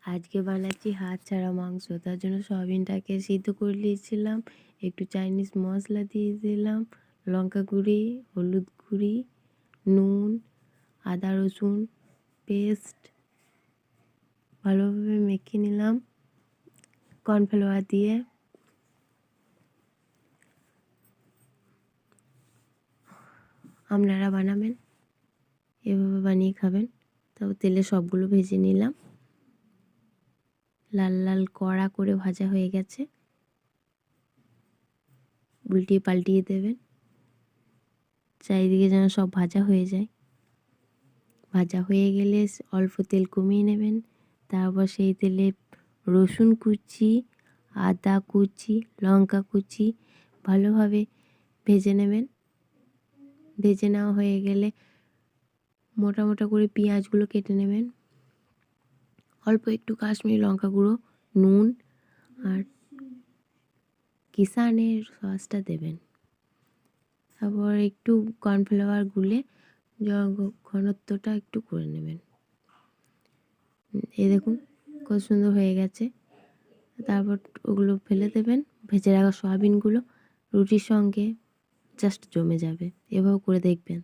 আজকে বানাচ্ছি হাত ছাড়া মাংস। তার জন্য সয়াবিনটাকে সিদ্ধ করে নিয়েছিলাম, একটু চাইনিজ মশলা দিয়ে দিলাম, লঙ্কা গুঁড়ি, হলুদ গুঁড়ি, নুন, আদা রসুন পেস্ট ভালোভাবে মেখে নিলাম কর্নফ্লাওয়ার দিয়ে। আপনারা বানাবেন, এভাবে বানিয়ে খাবেন। তারপর তেলে সবগুলো ভেজে নিলাম, লাল লাল কড়া করে ভাজা হয়ে গেছে। উল্টিয়ে পাল্টিয়ে দেবেন, চারিদিকে যেন সব ভাজা হয়ে যায়। ভাজা হয়ে গেলে অল্প তেল কমিয়ে নেবেন। তারপর সেই তেলে রসুন কুচি, আদা কুচি, লঙ্কা কুচি ভালোভাবে ভেজে নেবেন। ভেজে নেওয়া হয়ে গেলে মোটা মোটা করে পেঁয়াজগুলো কেটে নেবেন। অল্প একটু কাশ্মীরি লঙ্কা গুঁড়ো, নুন আর কিষানের সসটা দেবেন। তারপর একটু কর্নফ্লাওয়ার গুলে ঘনত্বটা একটু করে নেবেন। এই দেখুন কত সুন্দর হয়ে গেছে। তারপর ওগুলো ফেলে দেবেন। ভেজে রাখা সয়াবিনগুলো রুটির সঙ্গে জাস্ট জমে যাবে। এভাবে করে দেখবেন।